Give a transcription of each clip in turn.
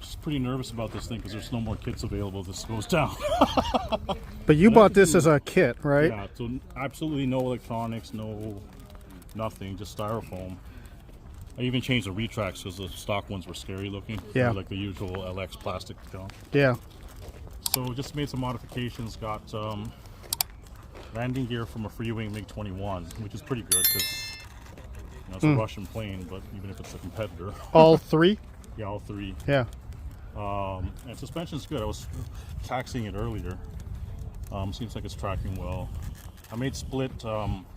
just pretty nervous about this thing because there's no more kits available if this goes down. But you bought this as a kit, right? Yeah, so absolutely no electronics, nothing, just styrofoam. I even changed the retracts because the stock ones were scary looking. Yeah. Like the usual LX plastic junk. Yeah. So just made some modifications. Got landing gear from a Freewing MiG-21, which is pretty good because it's a Russian plane, but even if it's a competitor. All three? Yeah, all three. Yeah. And suspension's good. I was taxiing it earlier. Seems like it's tracking well. I made split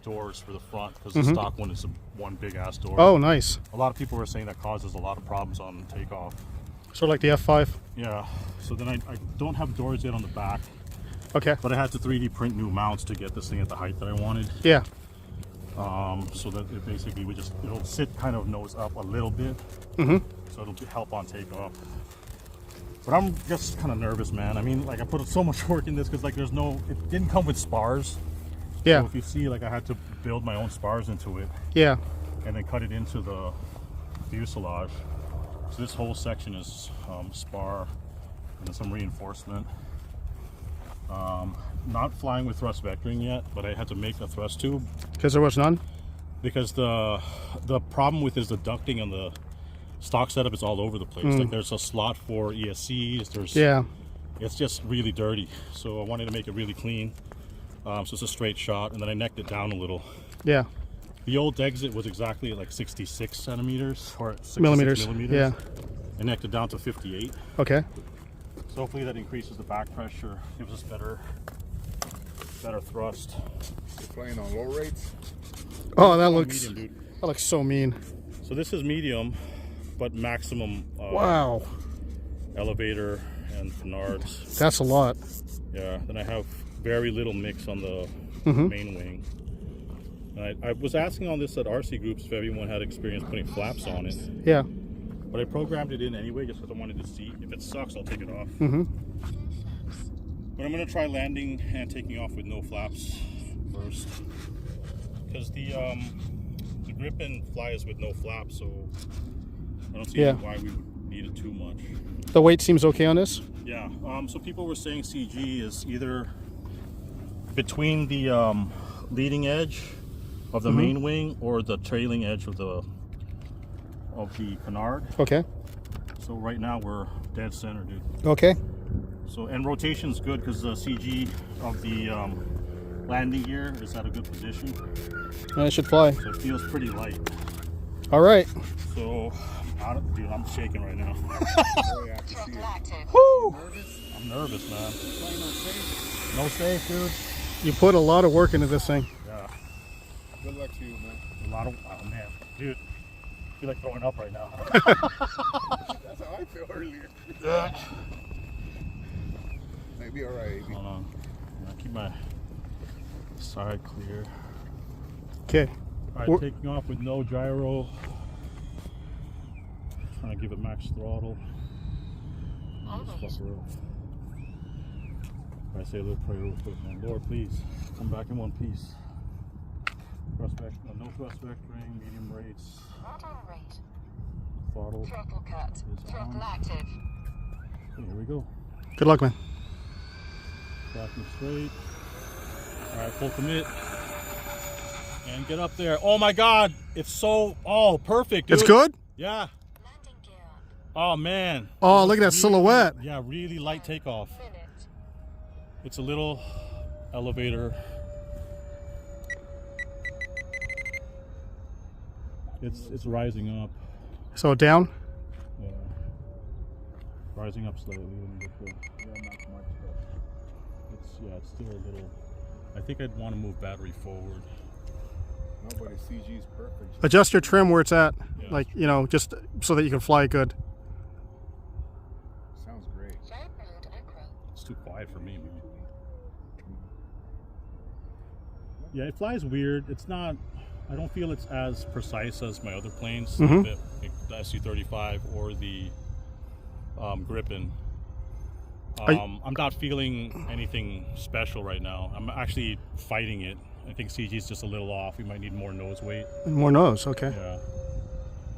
doors for the front because the stock one is one big ass door. Oh, nice. A lot of people were saying that causes a lot of problems on takeoff. Sort of like the F5? Yeah. So then I don't have doors yet on the back. Okay. But I had to 3D print new mounts to get this thing at the height that I wanted. Yeah. So that it basically it'll sit kind of nose up a little bit. So it'll help on takeoff. But I'm just kind of nervous, man. I mean, like I put so much work in this because like it didn't come with spars. Yeah. So if you see, like I had to build my own spars into it. Yeah. And then cut it into the fuselage. So this whole section is spar and then some reinforcement. Not flying with thrust vectoring yet, but I had to make a thrust tube. Because there was none? Because the problem with is the ducting on the stock setup is all over the place. Like there's a slot for ESCs. It's just really dirty. So I wanted to make it really clean. So it's a straight shot, and then I necked it down a little. Yeah. The old exit was exactly like 66 centimeters or 66 millimeters. Yeah. I necked it down to 58. Okay. So hopefully that increases the back pressure, gives us better thrust. You're flying on low rates? Oh, that looks medium, dude. That looks so mean. So this is medium, but maximum wow. elevator and canards. That's a lot. Yeah. Then I have very little mix on the main wing. And I was asking on this at RC groups if everyone had experience putting flaps on it. Yeah. But I programmed it in anyway just because I wanted to see. If it sucks, I'll take it off. But I'm going to try landing and taking off with no flaps first. Because the Gripen flies with no flaps, so I don't see why we would need it too much. The weight seems okay on this? Yeah. So people were saying CG is either between the leading edge of the main wing or the trailing edge of the canard. Okay. So right now we're dead center, dude. Okay. So and rotation's good because the CG of the landing gear is at a good position. And it should fly. So it feels pretty light. All right. So, dude, I'm shaking right now. Woo! I'm nervous, man. No safe, dude. You put a lot of work into this thing. Yeah. Good luck to you, man. A lot of, oh man, dude. I feel like throwing up right now. That's how I feel earlier. Maybe all right. Hold on. I'm gonna keep my side clear. Okay. All right, taking off with no gyro. Trying to give it max throttle. Just fuck her up. I say a little prayer real quick, man. Lord, please come back in one piece. Thrust vectoring, no thrust vectoring, medium rates. Throttle. Throttle cut. Throttle active. Okay, here we go. Good luck, man. Tracking straight. All right, full commit. And get up there. Oh my God, it's so perfect, dude. It's good? Yeah. Landing gear. Oh man. Oh, look at that silhouette. Yeah, really light takeoff. It's a little elevator. It's rising up. So down? Yeah. Rising up slightly. Let me get the, not much, but it's still a little. I think I'd want to move battery forward. No, but CG is perfect. Adjust your trim where it's at. Yeah. Like, you know, just so that you can fly good. Sounds great. It's too quiet for me, man. Yeah, it flies weird. It's not. I don't feel it's as precise as my other planes, like the Su-35 or the Gripen. I'm not feeling anything special right now. I'm actually fighting it. I think CG is just a little off. We might need more nose weight. More nose, okay. Yeah.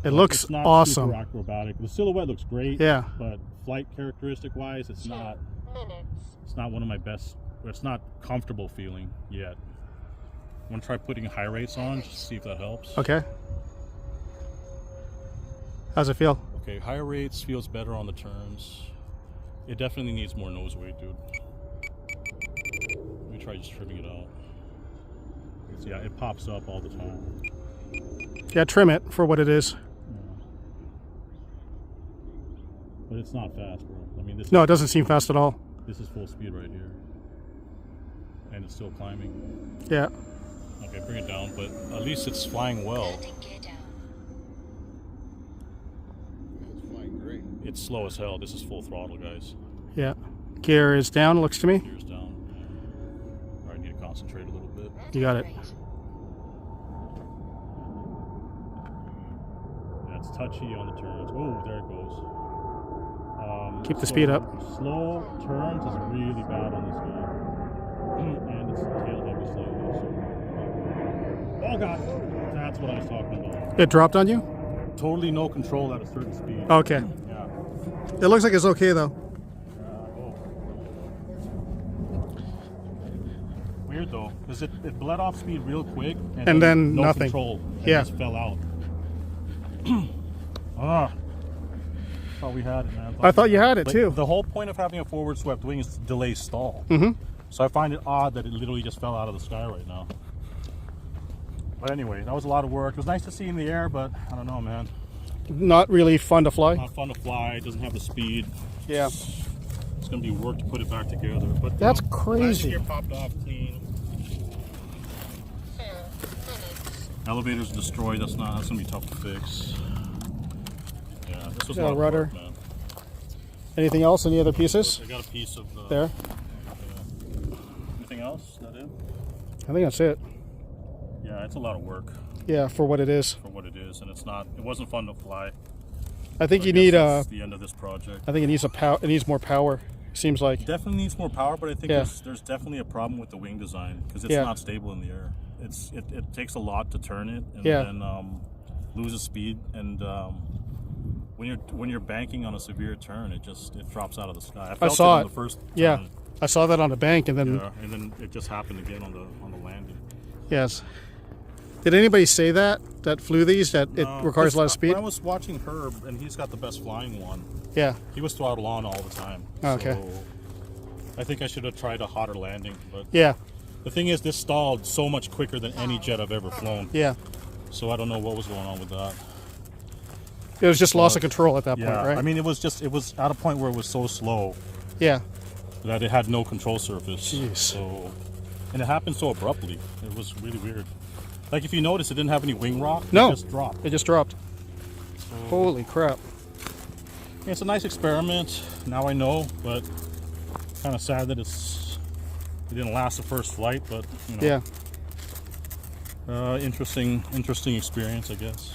It looks it's not awesome. super acrobatic. The silhouette looks great. Yeah. But flight characteristic wise, it's 2 not. minutes. It's not one of my best. It's not comfortable feeling yet. I'm gonna try putting high rates on just to see if that helps. Okay. How's it feel? Okay, higher rates feels better on the turns. It definitely needs more nose weight, dude. Let me try just trimming it out. Yeah, it pops up all the time. Yeah, trim it for what it is. Yeah. But it's not fast, bro. I mean, this No, is, it doesn't seem fast at all. this is full speed right here. And it's still climbing. Yeah. Okay, bring it down, but at least it's flying well. Landing gear down. It's flying great. It's slow as hell. This is full throttle, guys. Yeah. Gear is down, looks to me. Gears down. All right, I need to concentrate a little bit. You got it. Yeah, it's touchy on the turns. Oh, there it goes. Keep the speed up. Slow turns is really bad on this guy. And it's tail heavy slightly. So. Oh, God. That's what I was talking about. It dropped on you? Totally no control at a certain speed. Okay. Yeah. It looks like it's okay, though. Weird though, because it bled off speed real quick And then no nothing. control. And Yeah. just fell out. Thought we had it, man. I thought you had it, But too. The whole point of having a forward swept wing is to delay stall. Mm-hmm. So I find it odd that it literally just fell out of the sky right now. But anyway, that was a lot of work. It was nice to see in the air, but I don't know, man. Not really fun to fly. Not fun to fly. It doesn't have the speed. Yeah. It's going to be work to put it back together. But That's last crazy. gear popped off clean. 4 minutes. Elevator's destroyed. That's gonna be tough to fix. Yeah, this was a Yeah, lot of rudder. work, man. Anything else? Any other pieces? I got a piece of the. There. Anything else? Is that it? I think that's it. Yeah, it's a lot of work Yeah, for what it is. for what it is, and it's not. It wasn't fun to fly. I think you I guess need that's the end of this project. I think it needs a power. It needs more power. Seems like. Definitely needs more power, but I think Yeah. there's definitely a problem with the wing design because it's Yeah. not stable in the air. It takes a lot to turn it, and Yeah. then loses speed, and when you're banking on a severe turn, it drops out of the sky. I felt saw on it. the first Yeah. turn. I saw that on the bank, and then Yeah, and then it just happened again on the landing. yes. Did anybody say that flew these that it requires a lot of speed? When I was watching Herb, and he's got the best flying one, Yeah. he was throttle on all the time. Oh, okay. So I think I should have tried a hotter landing, but Yeah. the thing is, this stalled so much quicker than any jet I've ever flown. Yeah. So I don't know what was going on with that. It was just loss of control at that Yeah, point, right? I mean, it was at a point where it was so slow yeah. that it had no control surface. Jeez. So, and it happened so abruptly. It was really weird. Like if you notice, it didn't have any wing rock. No. It just dropped. It just dropped. Holy crap. Yeah, it's a nice experiment. Now I know, but kind of sad that it didn't last the first flight. But you know, Yeah. interesting experience, I guess.